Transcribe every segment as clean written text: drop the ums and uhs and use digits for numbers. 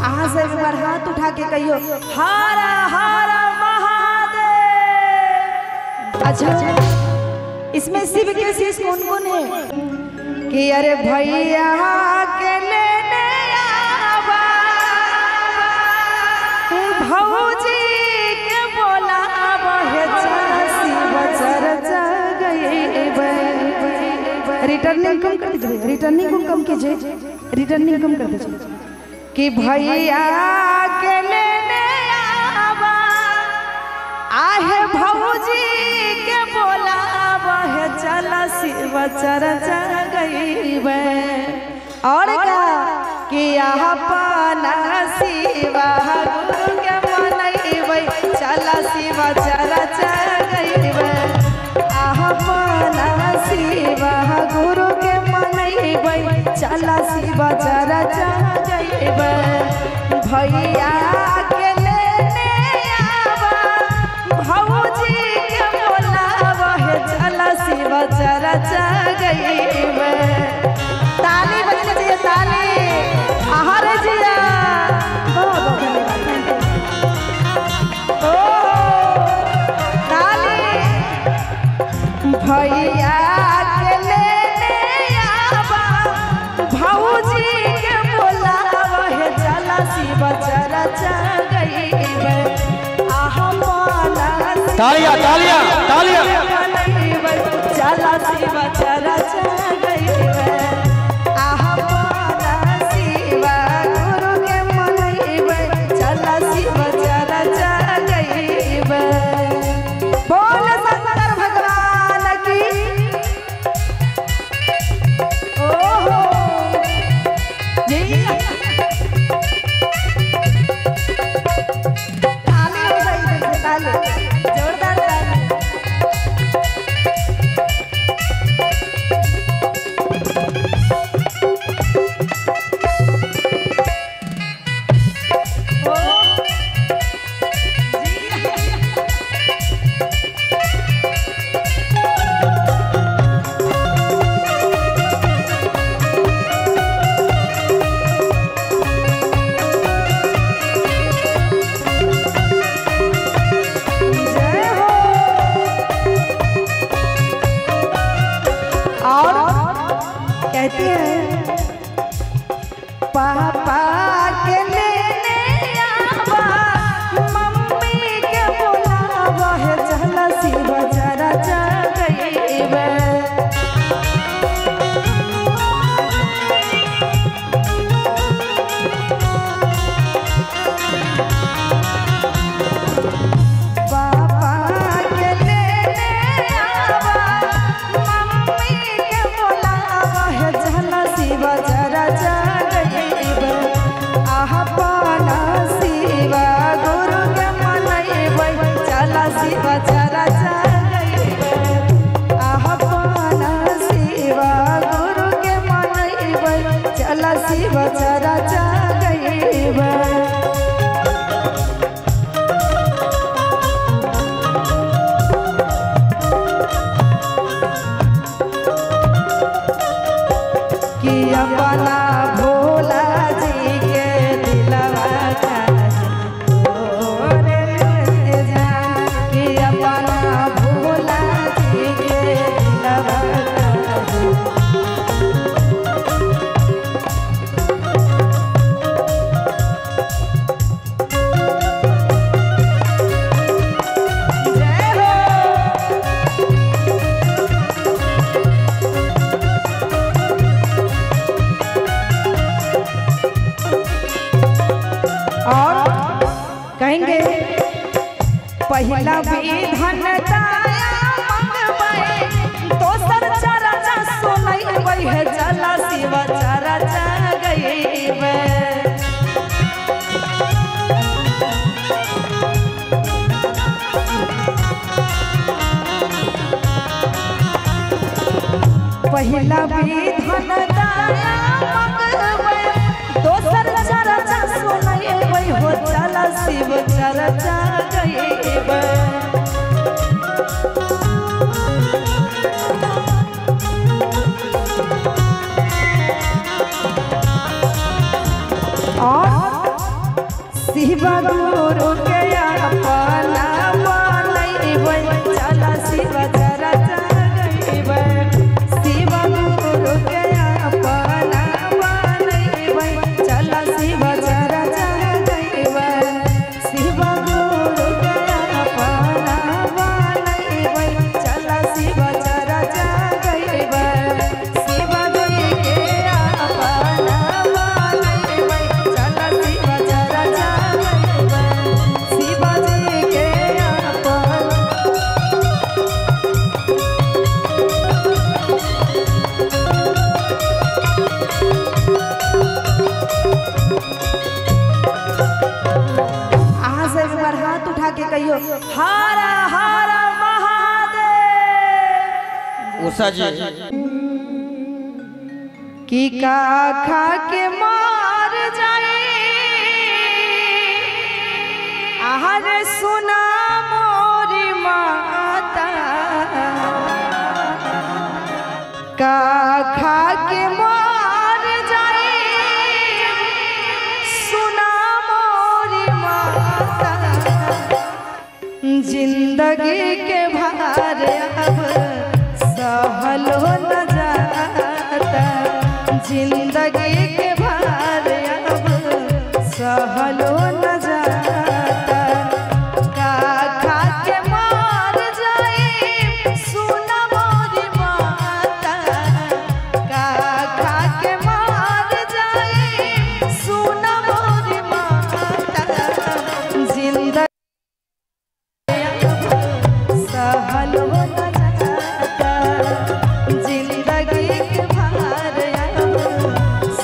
अहाँ से एक बार हाथ उठा के कहियो हर हर महादेव। अच्छा इसमें शिव के शीश कौन कौन है कि अरे भैया के लेने आवा भौजी के बोलावा है शिव चर्चा गई। रिटर्निंग कम कर दीजिए, रिटर्निंग को कम कीजिए, रिटर्निंग कम कर दीजिए कि भैया के लेने आवा आहे भौजी के बोलावा है चला शिव चर्चा गईबे। और क्या कि अपना शिवा गुरु के मनईबे चला शिव चर्चा गईबे। अपना शिवा गुरु के मनईबे चला शिव चर्चा गईबे। भैया के लेने आवा भौजी के बोलावा है चला शिव चर्चा गईबे। ताली बजनी चाहिए, ताली आहर जिया बहुत धन्यवाद। ओ ताली भैया के लेने आवा भौजी के बोलावा है चला शिव चर्चा गईबे। तालियां तालियां तालियां चला शिव चर्चा गईबे। अपना शिवा गुरु के मनईबे चला शिव चर्चा गईबे। बोल शंकर भगवान की। ओहो जी ताली बजाइए, ताली जोरदार ताली। कहते हैं पापा के लेने आवा मम्मी के बोलावा है चला शिव चर्चा गईबे। पापा के लेने आवा मम्मी के बोलावा है चला शिव चर्चा गईबे। अपना शिवा गुरु के मनईबे चला शिव चर्चा गईबे। अपना शिवा गुरु के मनईबे चला शिव चर्चा गईबे। कि अपना भोला जी के दिलवा का तोरे जा कि अपना भोला जी के दिलवा का जय हो। और कहेंगे पहला विधान दाया मंगवाए दोसर चर्चा सुनईबे है चला शिव चर्चा गईबे। पहला विधान दाया मंगवाए दोसर चर्चा सुनईबे हो चला शिव चर्चा गईबे। और शिव गुरु के अपना बनैबै चला शिव चरचा गइबै शिव गुरु के अपना बनैबै चला शिव चरचा गइबै शिव गुरु के अपना बनैबै चला शिव चरचा गइबै शिव गुरु के अपना बनैबै चला शिव चरचा गइबै शिव जी के अपना अहाँ से एक बार हाथ उठा के कहियो हर हर महादेव। उषा जी की का खा के मार जाए आहर सुना मोरी माता का खा के मार जाए सुना मोरी माता जिंदगी के भार अब सहलो न जाता जिंदगी के भार अब सहलो न जाता का खा के मार जाए सुना मोरी माता का खा के मार जाए सुना मोरी माता जिंदगी सहलो न जाता जिंदगी के भार अब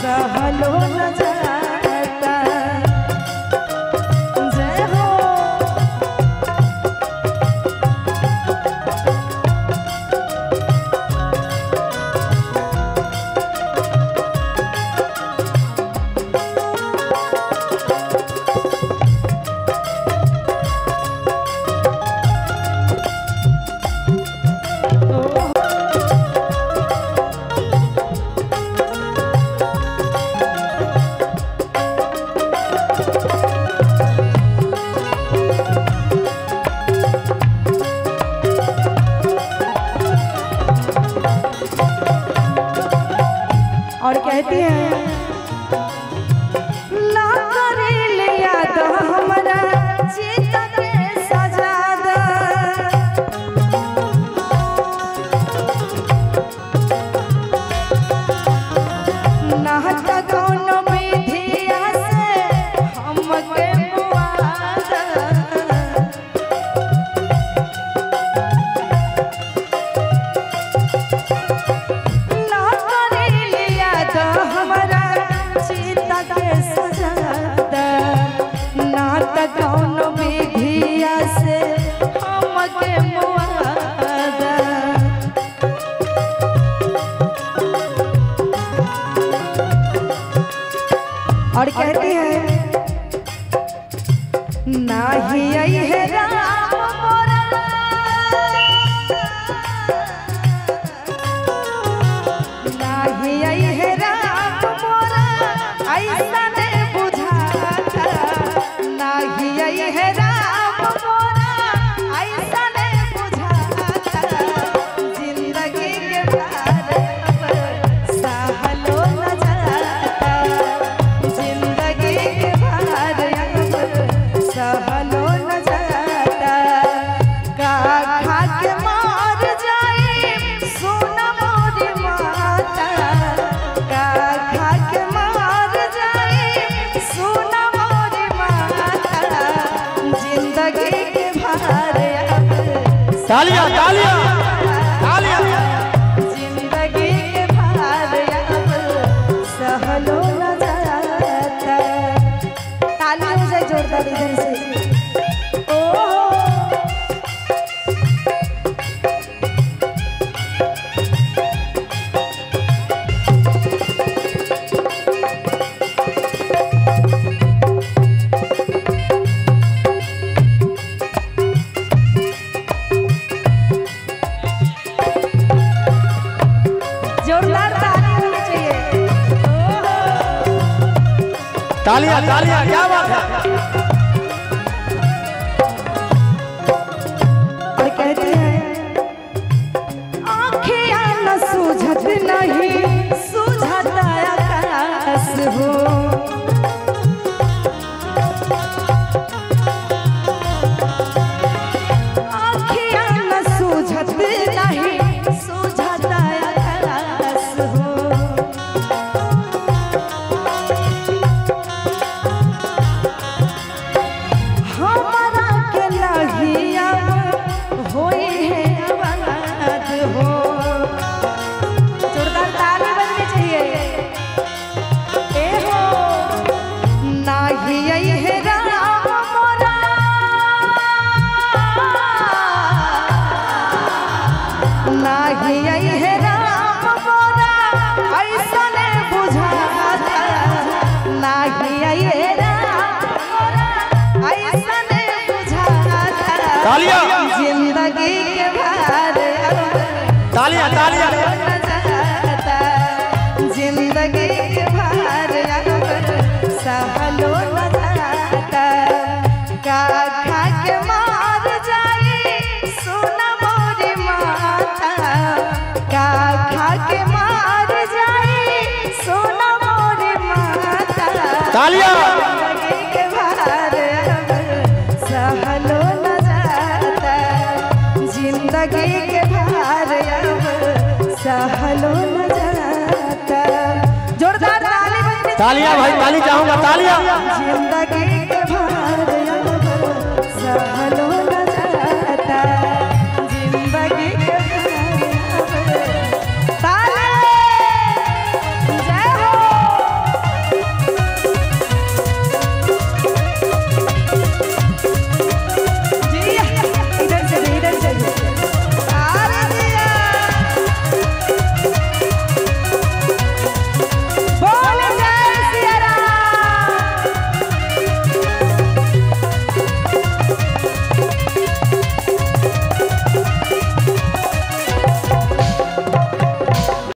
सहलो न जाता। जय हो और कहती है ना करे लिया तो हमरा चिता के सजादा ना त कोनो विधिया से हमके मुआदा ना करे लिया तो हमरा चिता के सजादा ना त कोनो विधिया से हमके मुआदा और कहती है नाही आई है राम मोरा नाही आई है राम मोरा ऐसा ने बुझाता नाही आई है राम मोरा ऐसा ने बुझाता जिंदगी के भार अब सहलो न जाता जिंदगी के भार अब सहलो न जाता का खा के मार जाए सोना मोरी माता का खा के मार जाए सोना मोरी माता जिंदगी के भार अब तालियां तालियां तालियां जिंदगी के भार अब सहलो न जाता। ताली हो जाए जोरदार इधर से ओ जोरदार ताली होनी चाहिए। तालियां तालियां क्या बात है। आई है राम मोरा नाही आई है राम मोरा ऐसा ने बुझाता नाही आई है राम मोरा ऐसा ने बुझाता तालियां जिंदगी के भार तालियां तालियां जिंदगी के भार सहलो न जाता का खा के मार जाई सोना मोरी माता का खा के मार जाई सोना मोरी माता तालियां जिंदगी के भार सहलो न जाता जिंदगी के भार सहलो न जाता। जोरदार ताली तालियां भाई ताली चाहूंगा तालियां।